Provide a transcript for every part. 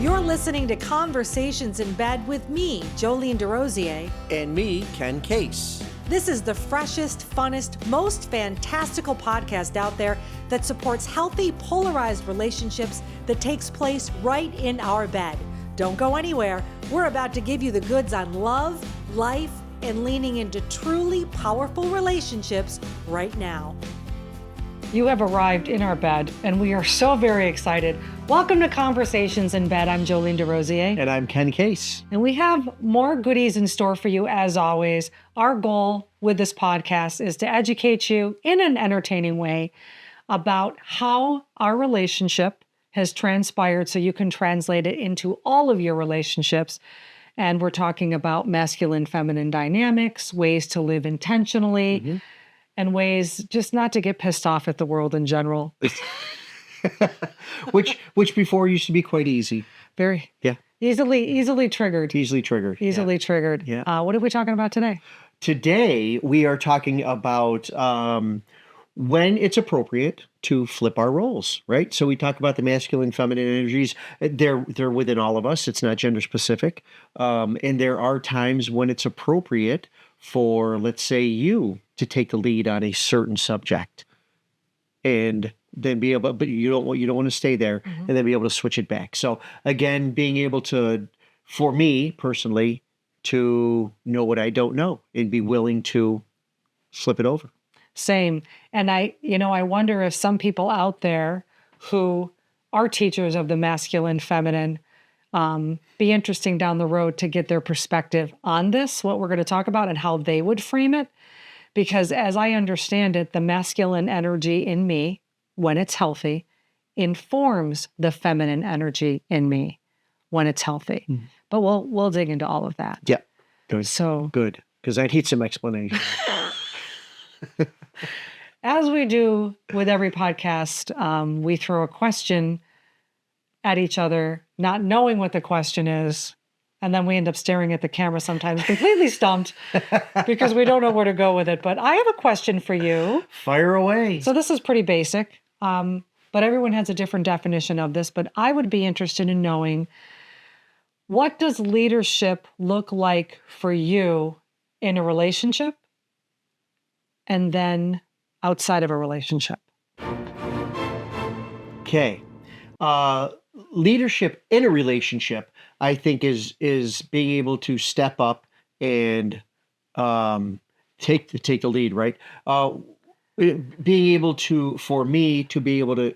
You're listening to Conversations in Bed with me, Joleene and me, Ken Case. This is the freshest, funnest, most fantastical podcast out there that supports healthy, polarized relationships that takes place right in our bed. Don't go anywhere. We're about to give you the goods on love, life, and leaning into truly powerful relationships right now. You have arrived in our bed, and we are so very excited. Welcome to Conversations in Bed. I'm Joleene DeRosier. And I'm Ken Case. And we have more goodies in store for you as always. Our goal with this podcast is to educate you in an entertaining way about how our relationship has transpired so you can translate it into all of your relationships. And we're talking about masculine-feminine dynamics, ways to live intentionally, and ways just not to get pissed off at the world in general. which before used to be quite easy. Very. Yeah. Easily triggered. Easily triggered. Yeah. What are we talking about today? Today, we are talking about when it's appropriate to flip our roles, right? So we talk about the masculine, feminine energies. They're within all of us. It's not gender specific. And there are times when it's appropriate for, let's say, you to take the lead on a certain subject and then be able, but you don't want to stay there and then be able to switch it back. So again, being able to, for me personally, to know what I don't know and be willing to flip it over. Same. And I wonder if some people out there who are teachers of the masculine, feminine, be interesting down the road to get their perspective on this, what we're going to talk about and how they would frame it. Because as I understand it, the masculine energy in me, when it's healthy, informs the feminine energy in me when it's healthy. But we'll dig into all of that. Yeah. Good. So good. Because I'd need some explanation. As we do with every podcast, we throw a question at each other, not knowing what the question is. And then we end up staring at the camera sometimes completely stumped because we don't know where to go with it. But I have a question for you. Fire away. So this is pretty basic, but everyone has a different definition of this. But I would be interested in knowing, what does leadership look like for you in a relationship and then outside of a relationship? Okay. Leadership in a relationship, I think, is being able to step up and take the lead, right? Being able to, for me, to be able to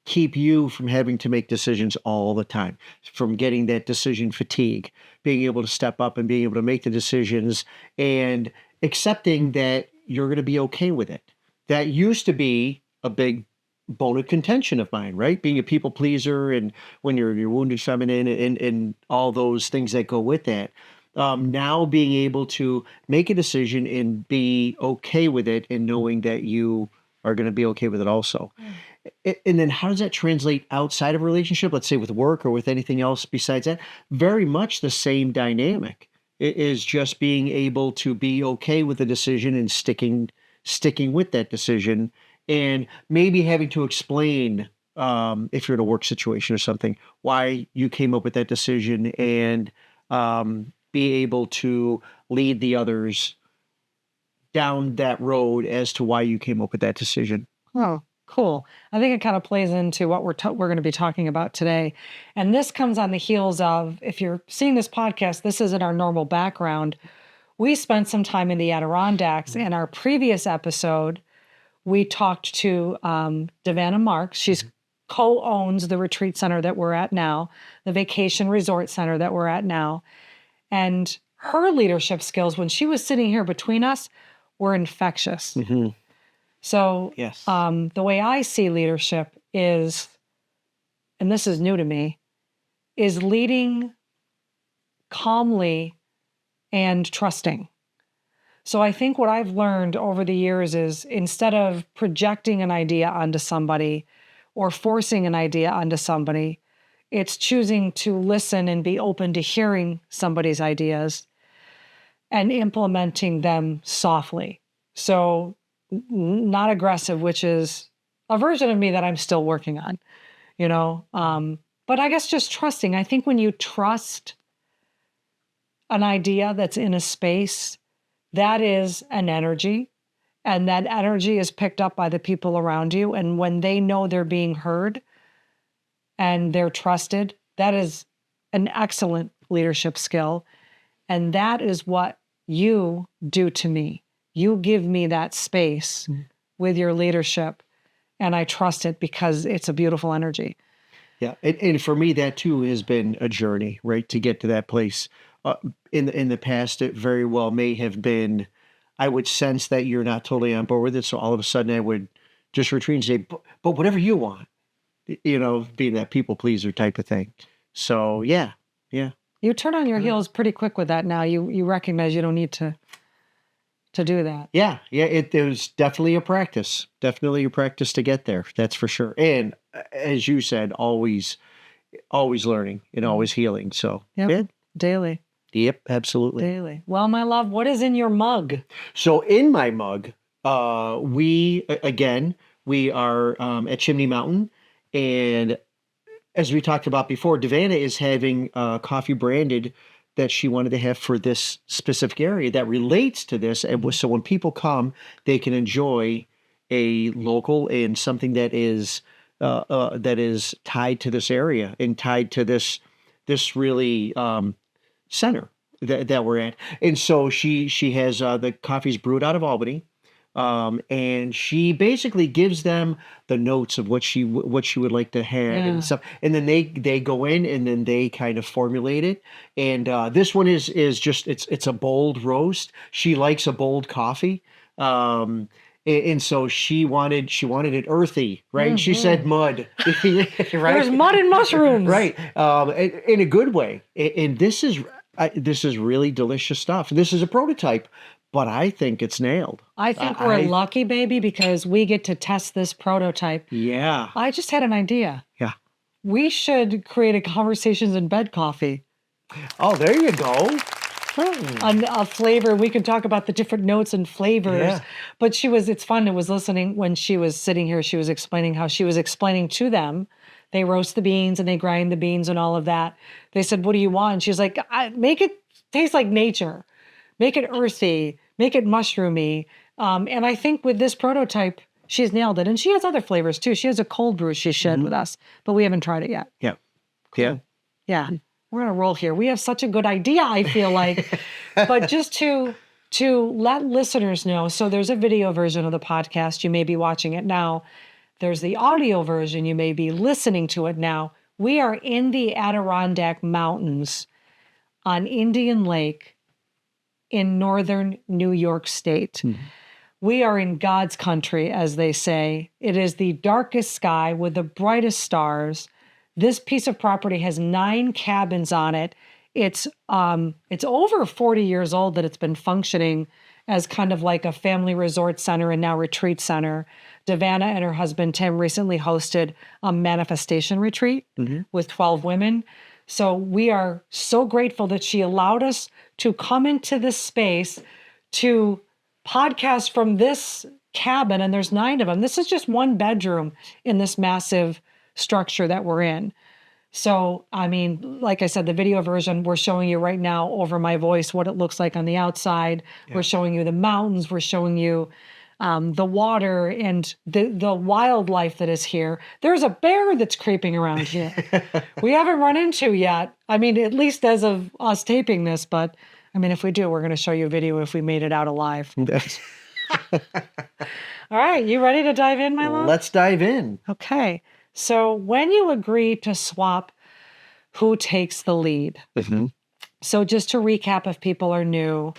keep you from having to make decisions all the time, from getting that decision fatigue, being able to step up and being able to make the decisions and accepting that you're going to be okay with it. That used to be a big bone of contention of mine, right? Being a people pleaser and when you're wounded feminine and all those things that go with that. Now being able to make a decision and be okay with it and knowing that you are going to be okay with it also. And then how does that translate outside of a relationship? Let's say with work or with anything else besides that. Very much the same dynamic. It is just being able to be okay with the decision and sticking with that decision. And maybe having to explain, if you're in a work situation or something, why you came up with that decision and be able to lead the others down that road as to why you came up with that decision. Oh, cool. I think it kind of plays into what we're going to be talking about today. And this comes on the heels of, if you're seeing this podcast, this isn't our normal background. We spent some time in the Adirondacks. In our previous episode, we talked to Devanna Marks. She's co-owns the retreat center that we're at now, the vacation resort center that we're at now. And her leadership skills, when she was sitting here between us, were infectious. So yes. The way I see leadership is, and this is new to me, is leading calmly and trusting. So I think what I've learned over the years is, instead of projecting an idea onto somebody or forcing an idea onto somebody, it's choosing to listen and be open to hearing somebody's ideas and implementing them softly. So not aggressive, which is a version of me that I'm still working on, But I guess just trusting. I think when you trust an idea that's in a space, that is an energy. And that energy is picked up by the people around you. And when they know they're being heard and they're trusted, that is an excellent leadership skill. And that is what you do to me. You give me that space with your leadership. And I trust it because it's a beautiful energy. Yeah. And for me, that too has been a journey, right? To get to that place. In the past, it very well may have been, I would sense that you're not totally on board with it. So all of a sudden I would just retreat and say, but whatever you want, being that people pleaser type of thing. So yeah. You turn on your heels pretty quick with that now. You recognize you don't need to do that. Yeah. It was definitely a practice. Definitely a practice to get there. That's for sure. And as you said, always learning and always healing. So Yep. yeah. Daily. Yep, absolutely. Daily. Well, my love, what is in your mug? So in my mug, we are at Chimney Mountain, and as we talked about before, Devana is having coffee branded that she wanted to have for this specific area that relates to this. And so when people come, they can enjoy a local and something that is tied to this area and tied to this really center that we're at. And so she has the coffees brewed out of Albany. And she basically gives them the notes of what she would like to have and stuff, and then they go in and then they kind of formulate it. And this one is just it's a bold roast. She likes a bold coffee, and so she wanted it earthy, right? Mm-hmm. She said mud, right? There's mud and mushrooms, right? In a good way. And this is really delicious stuff. This is a prototype. But I think it's nailed. I think we're lucky, baby, because we get to test this prototype. Yeah. I just had an idea. Yeah. We should create a Conversations in Bed coffee. Oh, there you go. A flavor. We could talk about the different notes and flavors. Yeah. But it's fun. It was listening when she was sitting here. She was explaining how she was explaining to them. They roast the beans and they grind the beans and all of that. They said, what do you want? And she's like, make it taste like nature. Make it earthy. Make it mushroomy. And I think with this prototype, she's nailed it. And she has other flavors too. She has a cold brew she shared with us, but we haven't tried it yet. Yeah. Yeah. Yeah. We're going to roll here. We have such a good idea, I feel like. But just to let listeners know, so there's a video version of the podcast. You may be watching it now. There's the audio version. You may be listening to it now. We are in the Adirondack Mountains on Indian Lake in northern New York State. Mm-hmm. We are in God's country, as they say. It is the darkest sky with the brightest stars. This piece of property has 9 cabins on it. It's over 40 years old that it's been functioning as kind of like a family resort center and now retreat center. Devana and her husband, Tim, recently hosted a manifestation retreat with 12 women. So we are so grateful that she allowed us to come into this space to podcast from this cabin, and there's 9 of them. This is just one bedroom in this massive structure that we're in. So, I mean, like I said, the video version, we're showing you right now over my voice what it looks like on the outside. Yeah. We're showing you the mountains. We're showing you the water and the wildlife that is here. There's a bear that's creeping around here. We haven't run into yet. I mean, at least as of us taping this, but I mean, if we do, we're going to show you a video if we made it out alive. All right. You ready to dive in, my love? Let's dive in. Okay. So when you agree to swap, who takes the lead? Mm-hmm. So just to recap, if people are new,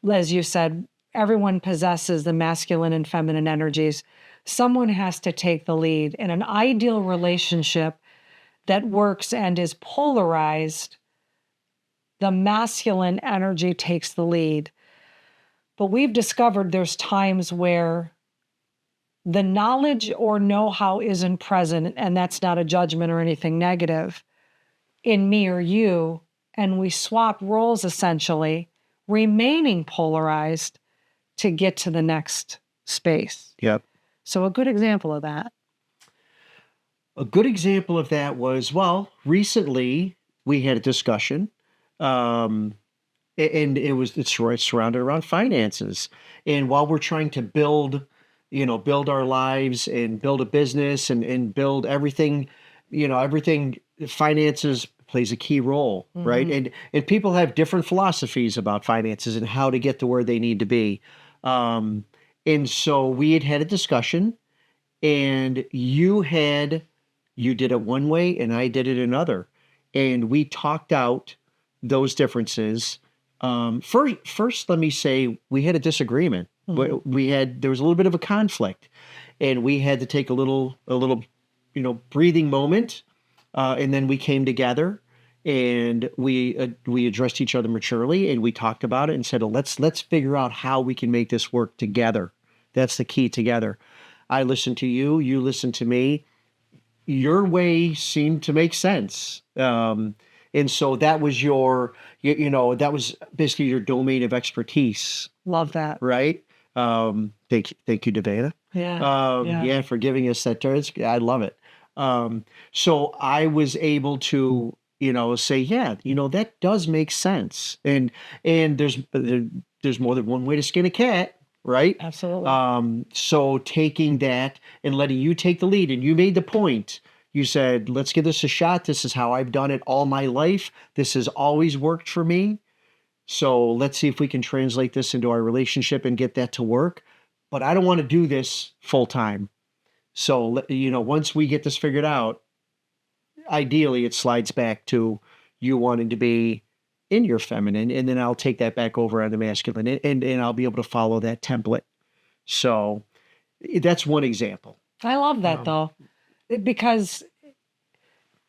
as you said, everyone possesses the masculine and feminine energies. Someone has to take the lead. In an ideal relationship that works and is polarized, the masculine energy takes the lead. But we've discovered there's times where the knowledge or know-how isn't present, and that's not a judgment or anything negative, in me or you, and we swap roles essentially, remaining polarized to get to the next space. Yep. So a good example of that. A good example of that was, well, recently we had a discussion, um, and it's surrounded around finances. And while we're trying to build, build our lives and build a business and build everything, everything, finances plays a key role, right? Hmm. And people have different philosophies about finances and how to get to where they need to be. Um, and so we had a discussion, and you did it one way and I did it another, and we talked out those differences. First, let me say we had a disagreement. Hmm. There was a little bit of a conflict, and we had to take a little, breathing moment, and then we came together and we addressed each other maturely, and we talked about it and said, well, let's figure out how we can make this work together. That's the key, together. I listened to you, you listened to me. Your way seemed to make sense. And so that was that was basically your domain of expertise, Love that. right? Thank you, Devana. Yeah. Yeah. Yeah, for giving us that turn. I love it. So I was able to, say, yeah, that does make sense. And there's more than one way to skin a cat, right? Absolutely. So taking that and letting you take the lead, and you made the point. You said, let's give this a shot. This is how I've done it all my life. This has always worked for me. So let's see if we can translate this into our relationship and get that to work. But I don't want to do this full time. So, once we get this figured out, ideally it slides back to you wanting to be in your feminine, and then I'll take that back over on the masculine, and I'll be able to follow that template. So that's one example. I love that though, because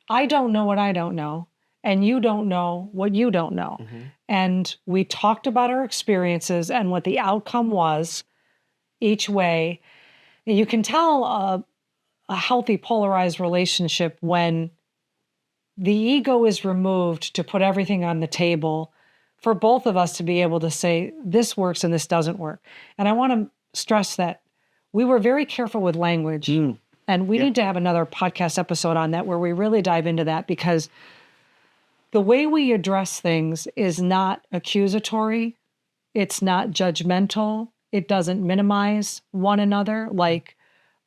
I don't know what I don't know, and you don't know what you don't know. Mhm. And we talked about our experiences and what the outcome was each way. You can tell a healthy polarized relationship when the ego is removed to put everything on the table for both of us to be able to say, this works and this doesn't work. And I want to stress that we were very careful with language. Mm. And we Yeah. need to have another podcast episode on that where we really dive into that, because the way we address things is not accusatory, it's not judgmental, it doesn't minimize one another.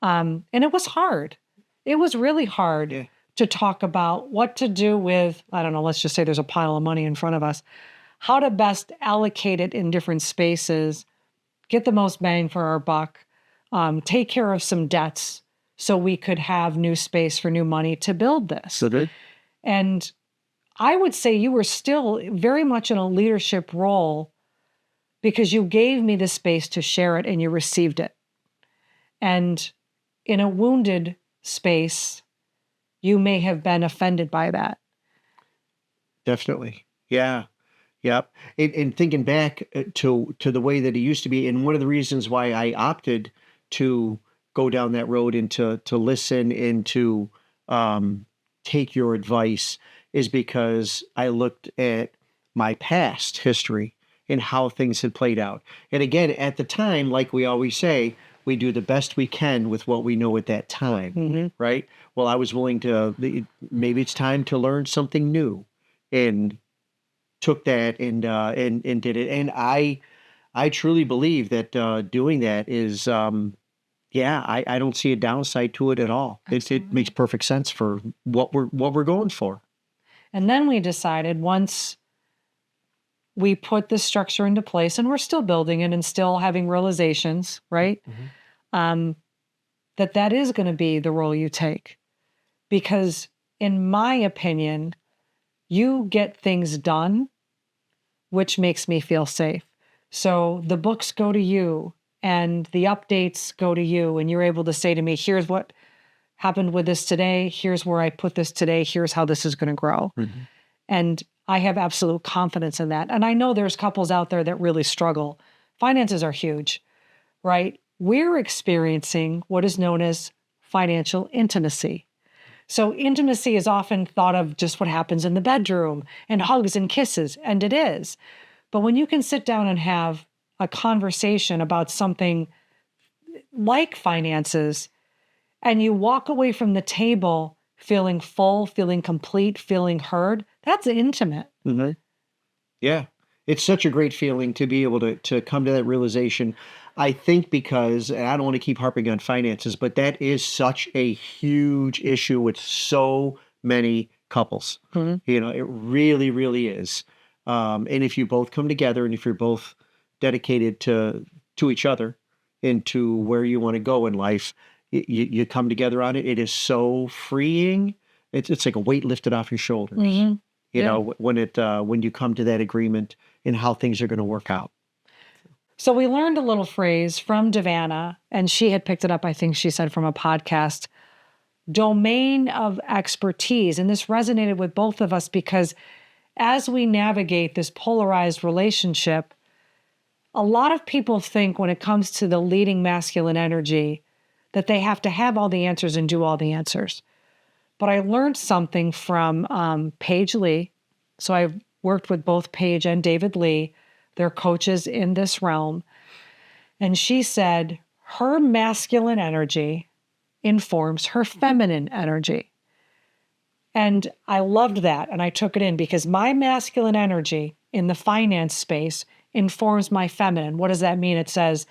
And it was hard. It was really hard Yeah. to talk about what to do with, I don't know, let's just say there's a pile of money in front of us, how to best allocate it in different spaces, get the most bang for our buck, take care of some debts so we could have new space for new money to build this. So good. And I would say you were still very much in a leadership role because you gave me the space to share it and you received it. And in a wounded space, you may have been offended by that. Definitely. Yeah. Yep. And thinking back to the way that it used to be, and one of the reasons why I opted to go down that road and to listen and to take your advice is because I looked at my past history and how things had played out. And again, at the time, like we always say, we do the best we can with what we know at that time, Mhm. right? Well, I was willing maybe it's time to learn something new, and took that and did it. And I truly believe that doing that is yeah, I don't see a downside to it at all. It Absolutely. makes perfect sense for what we're going for. And then we decided, once we put this structure into place, and we're still building it and still having realizations, right? Mhm. That is going to be the role you take. Because in my opinion, you get things done, which makes me feel safe. So the books go to you and the updates go to you, and you're able to say to me, here's what happened with this today. Here's where I put this today. Here's how this is going to grow. Mhm. And I have absolute confidence in that. And I know there's couples out there that really struggle. Finances are huge, right? We're experiencing what is known as financial intimacy. So intimacy is often thought of just what happens in the bedroom and hugs and kisses, and it is. But when you can sit down and have a conversation about something like finances, and you walk away from the table feeling full, feeling complete, feeling heard, that's intimate. Mm-hmm. Yeah. It's such a great feeling to be able to come to that realization. I think because, and I don't want to keep harping on finances, but that is such a huge issue with so many couples. Mhm. You know, it really, really is. And if you both come together and if you're both dedicated to each other and to where you want to go in life, you come together on it. It is so freeing. It's like a weight lifted off your shoulders. Mhm. You Yeah. know, when you come to that agreement and how things are going to work out. So we learned a little phrase from Devanna, and she had picked it up, I think she said, from a podcast, domain of expertise. And this resonated with both of us because as we navigate this polarized relationship, a lot of people think when it comes to the leading masculine energy that they have to have all the answers and do all the answers. But I learned something from Paige Lee. So I've worked with both Paige and David Lee. They're coaches in this realm. And she said her masculine energy informs her feminine energy. And I loved that. And I took it in because my masculine energy in the finance space informs my feminine. What does that mean? It says,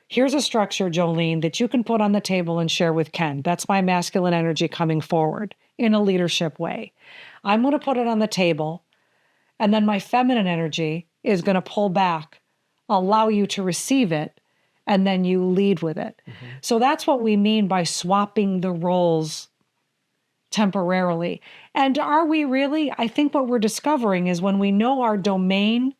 here's a structure, Joleene, that you can put on the table and share with Ken. That's my masculine energy coming forward in a leadership way. I'm going to put it on the table. And then my feminine energy is going to pull back, allow you to receive it, and then you lead with it. Mm-hmm. So that's what we mean by swapping the roles temporarily. And are we really? I think what we're discovering is when we know our domain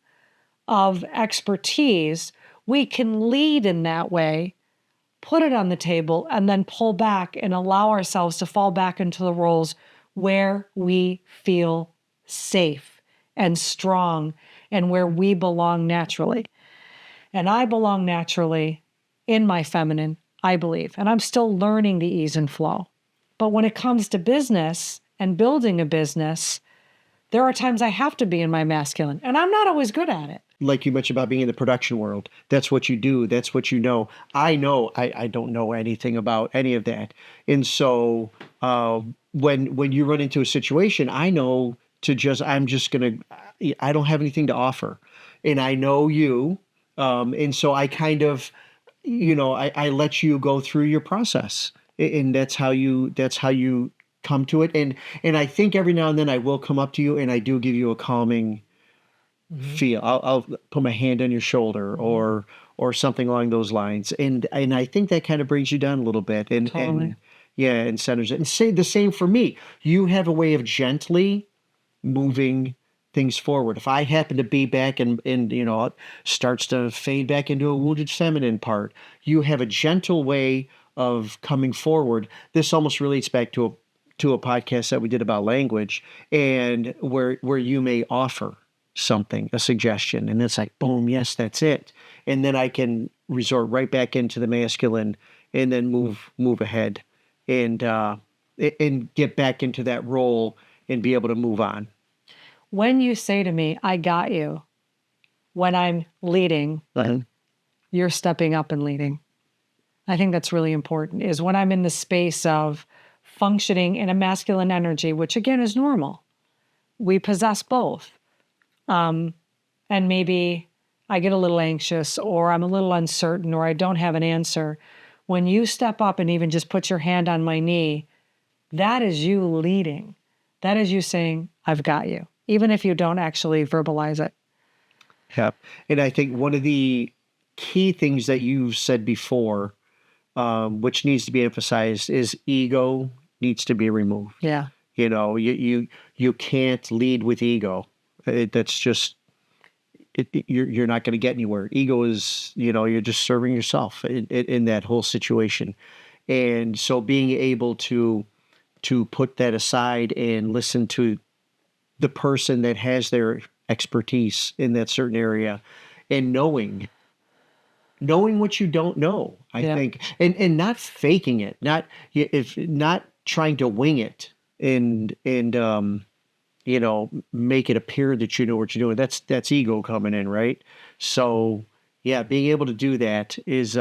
of expertise, we can lead in that way, put it on the table, and then pull back and allow ourselves to fall back into the roles where we feel safe and strong and where we belong naturally. And I belong naturally in my feminine, I believe. And I'm still learning the ease and flow. But when it comes to business and building a business, there are times I have to be in my masculine, and I'm not always good at it. Like you mentioned about being in the production world, that's what you do. That's what you know. I don't know anything about any of that. And so when you run into a situation, I know I don't have anything to offer. And I know you. And so I kind of, I let you go through your process. And that's how you come to it. And I think every now and then I will come up to you and I do give you a calming feel. I'll put my hand on your shoulder or something along those lines. And I think that kind of brings you down a little bit and centers it. And say the same for me. You have a way of gently moving things forward. If I happen to be back and it starts to fade back into a wounded feminine part, you have a gentle way of coming forward. This almost relates back to a podcast that we did about language, and where you may offer something, a suggestion, and it's like, boom, yes, that's it. And then I can resort right back into the masculine and then move ahead and get back into that role and be able to move on. When you say to me, I got you, when I'm leading, you're stepping up and leading. I think that's really important, is when I'm in the space of functioning in a masculine energy, which again is normal. We possess both. And maybe I get a little anxious or I'm a little uncertain or I don't have an answer. When you step up and even just put your hand on my knee, that is you leading. That is you saying, I've got you, even if you don't actually verbalize it. Yep. And I think one of the key things that you've said before, which needs to be emphasized, is ego needs to be removed. Yeah. You can't lead with ego. That's just you're not going to get anywhere. Ego is, you're just serving yourself in that whole situation. And so being able to put that aside and listen to the person that has their expertise in that certain area and knowing what you don't know, I think, and not faking it, not trying to wing it and make it appear that you know what you're doing. That's ego coming in, right? So yeah, being able to do that is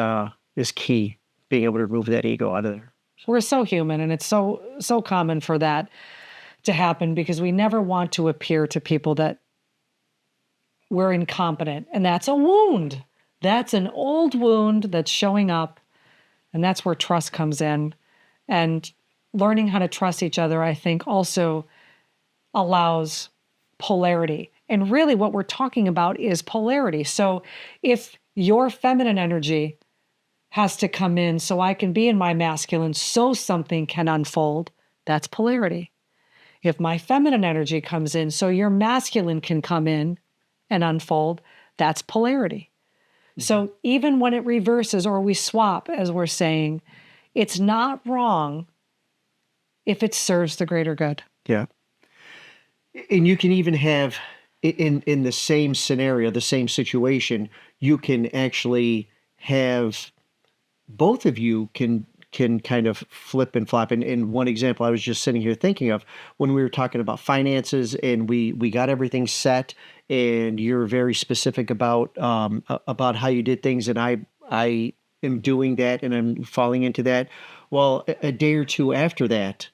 key. Being able to remove that ego out of there. We're so human, and it's so common for that to happen because we never want to appear to people that we're incompetent. And that's a wound. That's an old wound that's showing up. And that's where trust comes in. And learning how to trust each other, I think, also allows polarity. And really what we're talking about is polarity. So if your feminine energy has to come in so I can be in my masculine so something can unfold, that's polarity. If my feminine energy comes in so your masculine can come in and unfold, that's polarity. So even when it reverses or we swap, as we're saying, it's not wrong if it serves the greater good. Yeah. And you can even have in the same scenario, the same situation, you can actually have both of you can kind of flip and flop. And one example I was just sitting here thinking of when we were talking about finances and we got everything set and you're very specific about how you did things and I am doing that and I'm falling into that. Well, a day or two after that,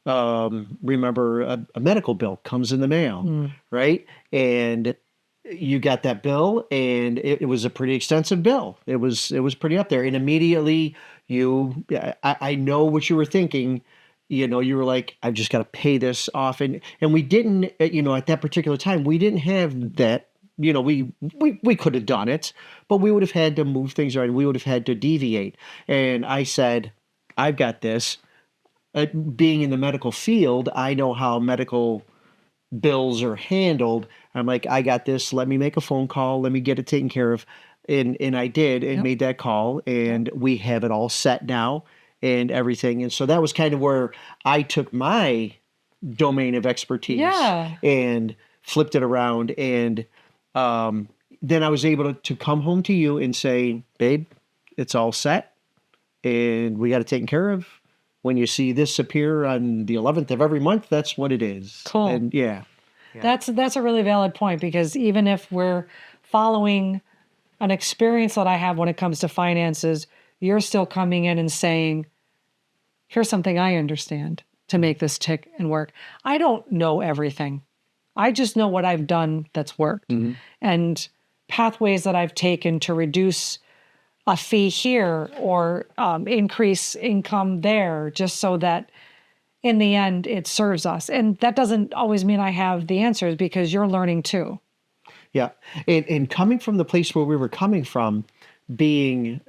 remember a medical bill comes in the mail, right? And you got that bill and it was a pretty extensive bill. It was pretty up there. And immediately I know what you were thinking. You know, you were like, I've just got to pay this off. And we didn't, at that particular time, we didn't have that. We could have done it, but we would have had to move things around. We would have had to deviate. And I said, I've got this. Being in the medical field, I know how medical bills are handled. I'm like, I got this. Let me make a phone call. Let me get it taken care of. And I did and made that call and we have it all set now and everything. And so that was kind of where I took my domain of expertise and flipped it around. And then I was able to come home to you and say, babe, it's all set and we got it taken care of. When you see this appear on the 11th of every month, that's what it is. Cool. And that's a really valid point because even if we're following an experience that I have when it comes to finances, you're still coming in and saying, here's something I understand to make this tick and work. I don't know everything. I just know what I've done that's worked and pathways that I've taken to reduce a fee here or increase income there, just so that in the end it serves us. And that doesn't always mean I have the answers because you're learning too. Yeah. And coming from the place where we were coming from, being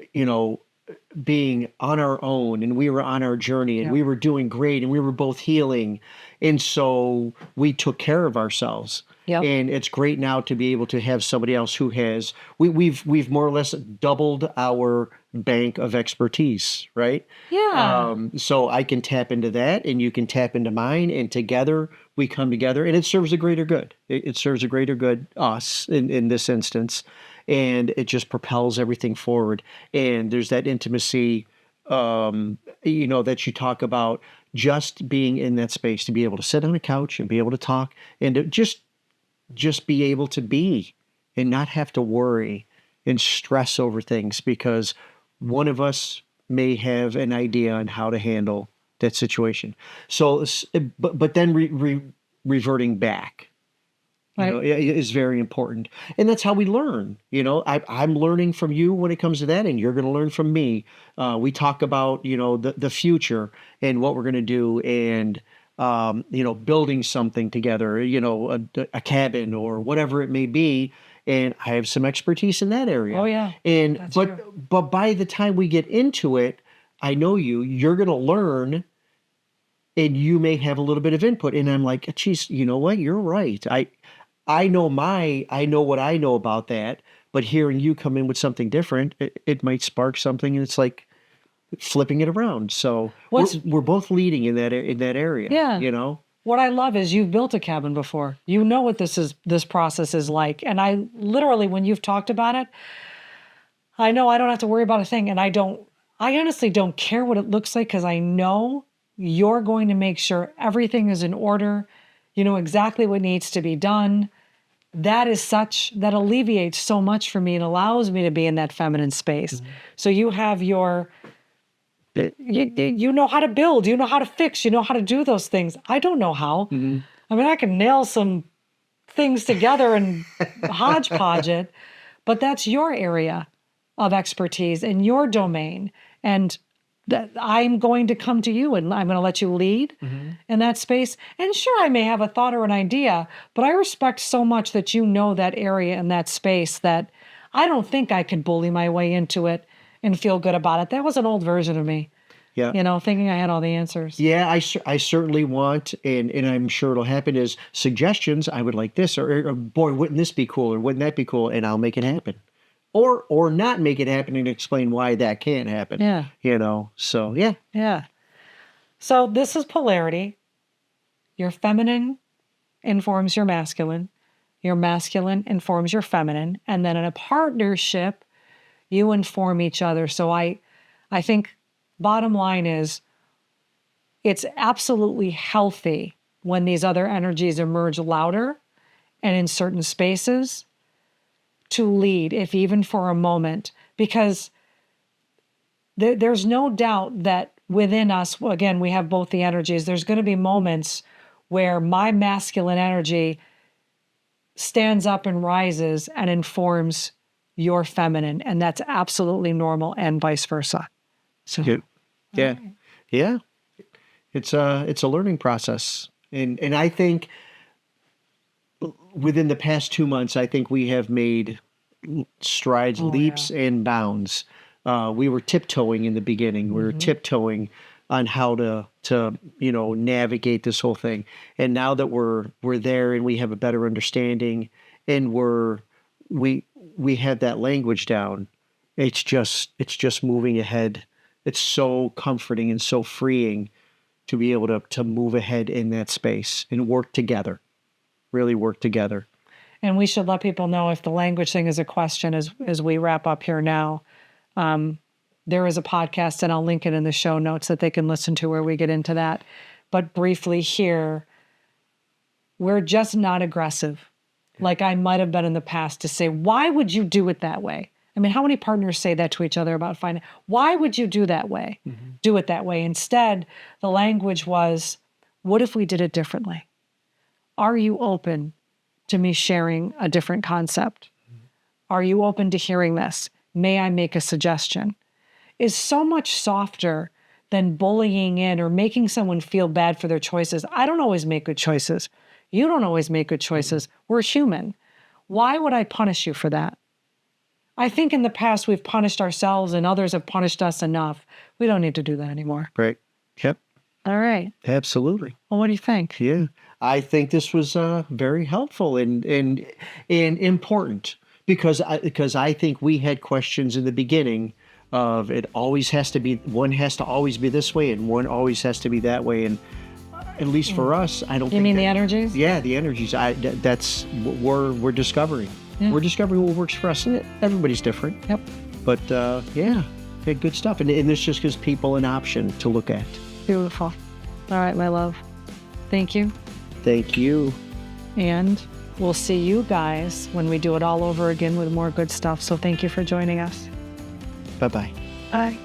on our own and we were on our journey and we were doing great and we were both healing. And so we took care of ourselves. Yep. And it's great now to be able to have somebody else who has, we've more or less doubled our bank of expertise, right? Yeah. So I can tap into that and you can tap into mine and together we come together and it serves a greater good. It serves a greater good, us in this instance. And it just propels everything forward. And there's that intimacy, that you talk about, just being in that space, to be able to sit on a couch and be able to talk and to just be able to be and not have to worry and stress over things because one of us may have an idea on how to handle that situation. So, but then reverting back. Right. Is very important. And that's how we learn. I'm learning from you when it comes to that, and you're going to learn from me. We talk about, the future and what we're going to do and, building something together, a cabin or whatever it may be. And I have some expertise in that area. Oh, yeah. And but by the time we get into it, I know you're going to learn and you may have a little bit of input. And I'm like, geez, you know what? You're right. I know what I know about that, but hearing you come in with something different, it might spark something, and it's like flipping it around. So we're both leading in that area. Yeah. What I love is you've built a cabin before. You know what this process is like, and I literally, when you've talked about it, I know I don't have to worry about a thing, and I honestly don't care what it looks like because I know you're going to make sure everything is in order. You know exactly what needs to be done. That alleviates so much for me and allows me to be in that feminine space. Mm-hmm. So you have your You know how to build, you know how to fix, you know how to do those things. I don't know how. Mm-hmm. I mean, I can nail some things together and hodgepodge it, but that's your area of expertise and your domain. And that I'm going to come to you and I'm going to let you lead in that space. And sure, I may have a thought or an idea, but I respect so much that you know that area and that space that I don't think I could bully my way into it and feel good about it. That was an old version of me, Yeah. thinking I had all the answers. Yeah, I certainly want, and I'm sure it'll happen, is suggestions. I would like this, or boy, wouldn't this be cool, or wouldn't that be cool? And I'll make it happen. Or not make it happen and explain why that can't happen. Yeah. So yeah. Yeah. So this is polarity. Your feminine informs your masculine informs your feminine. And then in a partnership, you inform each other. So I think bottom line is it's absolutely healthy when these other energies emerge louder and in certain spaces to lead, if even for a moment, because there's no doubt that within us, again, we have both the energies. There's going to be moments where my masculine energy stands up and rises and informs your feminine, and that's absolutely normal, and vice versa. So, yeah. It's a learning process, and I think within the past 2 months, I think we have made strides, leaps and bounds. We were tiptoeing in the beginning. We were tiptoeing on how to navigate this whole thing. And now that we're there and we have a better understanding, and we have that language down, it's just moving ahead. It's so comforting and so freeing to be able to move ahead in that space and work together, really work together. And we should let people know, if the language thing is a question as we wrap up here now, there is a podcast, and I'll link it in the show notes that they can listen to where we get into that. But briefly here, we're just not aggressive like I might have been in the past to say, why would you do it that way? I mean, how many partners say that to each other about finding, why would you do that way? Do it that way. Instead, the language was, what if we did it differently? Are you open to me sharing a different concept? Are you open to hearing this? May I make a suggestion? Is so much softer than bullying in or making someone feel bad for their choices. I don't always make good choices. You don't always make good choices. We're human. Why would I punish you for that? I think in the past we've punished ourselves and others have punished us enough. We don't need to do that anymore. Right. Yep. All right. Absolutely. Well, what do you think? Yeah. I think this was very helpful and important because I think we had questions in the beginning of it always has to be, one has to always be this way and one always has to be that way. And at least for us, I don't You think mean that, the energies? Yeah, the energies. That's what we're discovering. Yeah. We're discovering what works for us. Everybody's different. Yep. But yeah, good stuff. And this just gives people an option to look at. Beautiful. All right, my love. Thank you. Thank you. And we'll see you guys when we do it all over again with more good stuff. So thank you for joining us. Bye-bye. Bye.